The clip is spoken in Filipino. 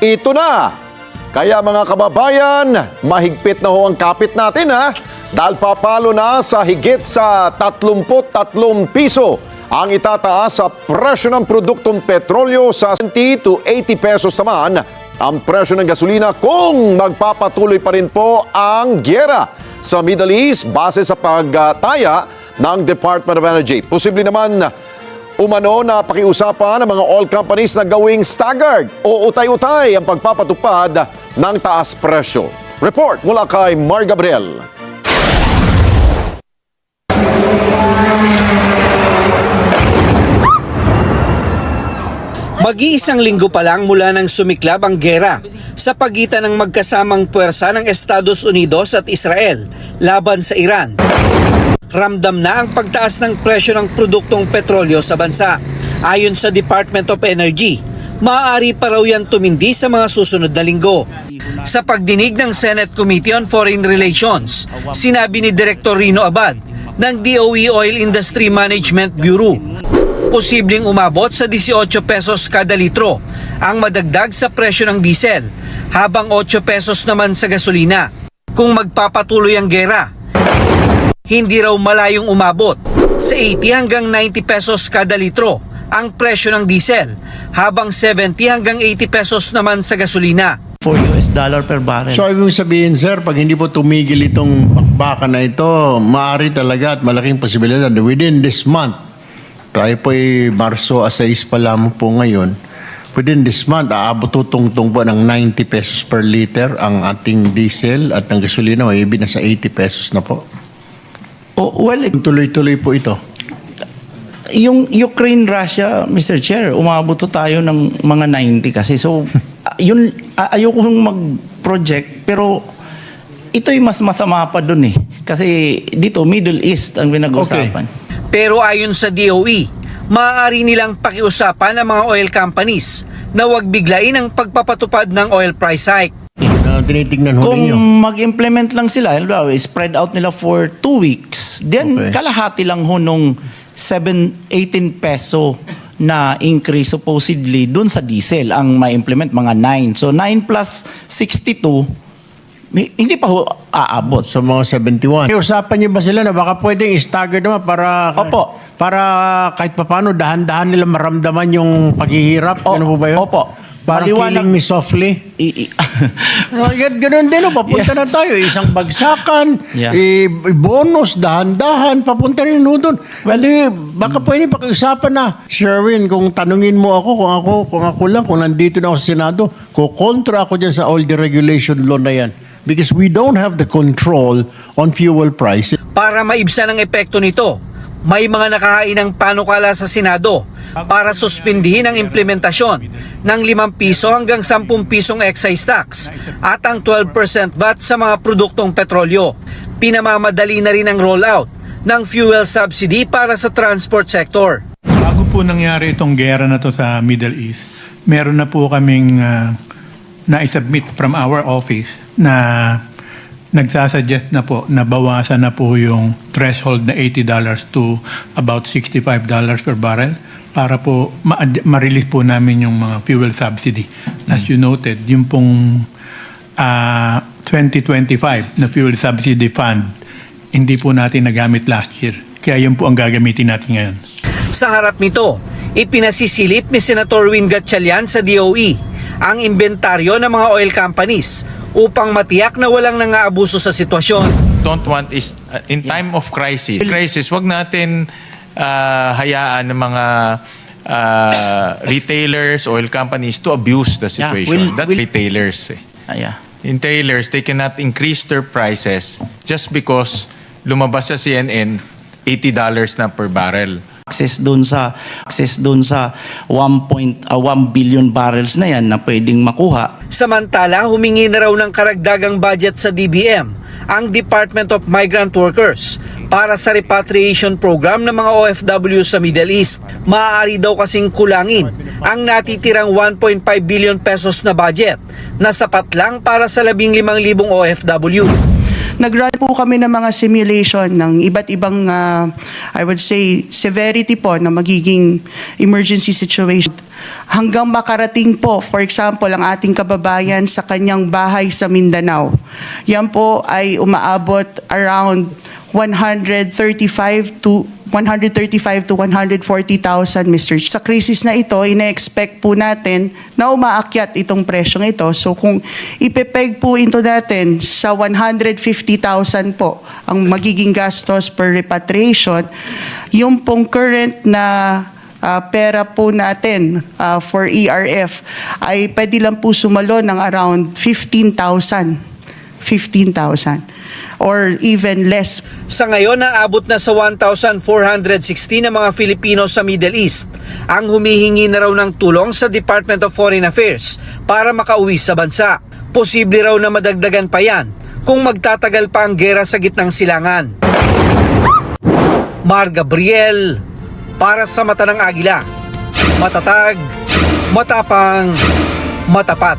ito na. Kaya mga kababayan, mahigpit na ho ang kapit natin dahil papalo na sa higit sa 33 piso ang itataas sa presyo ng produktong petrolyo sa 70 to 80 pesos naman ang presyo ng gasolina kung magpapatuloy pa rin po ang gyera sa Middle East base sa pagtaya ng Department of Energy. Posible naman umano na pakiusapan ng mga oil companies na gawing staggered o utay-utay ang pagpapatupad ng taas presyo. Report mula kay Mar Gabriel. Mag-iisang linggo pa lang mula nang sumiklab ang gera sa pagitan ng magkasamang puwersa ng Estados Unidos at Israel laban sa Iran. Ramdam na ang pagtaas ng presyo ng produktong petrolyo sa bansa. Ayon sa Department of Energy, maaari pa raw yan tumindi sa mga susunod na linggo. Sa pagdinig ng Senate Committee on Foreign Relations, sinabi ni Director Rino Abad ng DOE Oil Industry Management Bureau, posibleng umabot sa 18 pesos kada litro ang madagdag sa presyo ng diesel, habang 8 pesos naman sa gasolina. Kung magpapatuloy ang gera, hindi raw malayong umabot sa 80 hanggang 90 pesos kada litro ang presyo ng diesel, habang 70 hanggang 80 pesos naman sa gasolina. $4 per barrel. So, ibig sabihin, sir, pag hindi po tumigil itong bakbakan na ito, maaari talaga at malaking posibilidad na within this month, tayo po ay Marso 6 pa lamang po ngayon, within this month, aabot tutungtong po ng 90 pesos per liter ang ating diesel at ang gasolina, may ibig na sa 80 pesos na po. Tuloy-tuloy po ito. Yung Ukraine-Russia, Mr. Chair, umabot to tayo ng mga 90 kasi. So, yun, ayoko mag-project, pero ito'y mas masama pa dun eh. Kasi dito, Middle East ang pinag-usapan. Okay. Pero ayon sa DOE, maaari nilang pakiusapan ang mga oil companies na huwag biglain ang pagpapatupad ng oil price hike. Tinitignan ho Kung ninyo. mag-implement lang sila, spread out nila for 2 weeks, then kalahati lang ho nung 18 peso na increase supposedly dun sa diesel ang ma-implement mga 9. So 9 plus 62, hindi pa ho aabot. Sa mga 71. Usapan niyo ba sila na baka pwedeng i-stagger naman para kahit papano dahan-dahan nila maramdaman yung paghihirap? Ano po ba yun? Opo. Parang killing me softly. Ganun din, papunta na tayo. Isang bagsakan, bonus, dahan-dahan, papunta rin doon. Well, baka pwede pakiusapan na, Sherwin, kung tanungin mo ako, kung nandito na ako sa Senado, kukontra ako dyan sa all the regulation law na yan. Because we don't have the control on fuel prices. Para maibsan ang epekto nito, may mga nakahain ng panukala sa Senado para suspindihin ang implementasyon ng 5 piso hanggang 10 pisong excise tax at ang 12% VAT sa mga produktong petrolyo. Pinamamadali na rin ang rollout ng fuel subsidy para sa transport sector. Bago po nangyari itong gera na to sa Middle East, meron na po kaming na-submit from our office na nagsasuggest na po na bawasan na po yung threshold na $80 to about $65 per barrel para po ma-release po namin yung mga fuel subsidy. As you noted, yung pong 2025 na fuel subsidy fund, hindi po natin nagamit last year. Kaya yun po ang gagamitin natin ngayon. Sa harap nito, ipinasisilip ni Senator Win Gatchalian sa DOE ang inventaryo ng mga oil companies upang matiyak na walang nang-aabuso sa sitwasyon. Don't want is in time of crisis, wag natin hayaan ng mga retailers, oil companies to abuse the situation. That's retailers. Retailers, they cannot increase their prices just because lumabas sa CNN $80 na per barrel. Access doon sa 1 billion barrels na yan na pwedeng makuha. Samantala, humingi na raw ng karagdagang budget sa DBM ang Department of Migrant Workers para sa repatriation program ng mga OFW sa Middle East. Maaari daw kasing kulangin ang natitirang 1.5 billion pesos na budget na sapat lang para sa 15,000 OFW. nag-run po kami ng mga simulation ng iba't ibang, I would say, severity po na magiging emergency situation. Hanggang makarating po, for example, ang ating kababayan sa kanyang bahay sa Mindanao. Yan po ay umaabot around 135 to 140,000, Mr. Sa krisis na ito, ina-expect po natin na umaakyat itong presyong ito. So kung ipepeg po ito natin sa 150,000 po ang magiging gastos per repatriation, yung pong current na pera po natin for ERF ay pwede lang po sumalo ng around 15,000 or even less. Sa ngayon, naabot na sa 1,416 na mga Filipino sa Middle East ang humihingi na raw ng tulong sa Department of Foreign Affairs para makauwi sa bansa. Posible raw na madagdagan pa yan kung magtatagal pa ang gera sa gitnang silangan. Mar Gabriel, para sa Mata ng Agila. Matatag, matapang, matapat.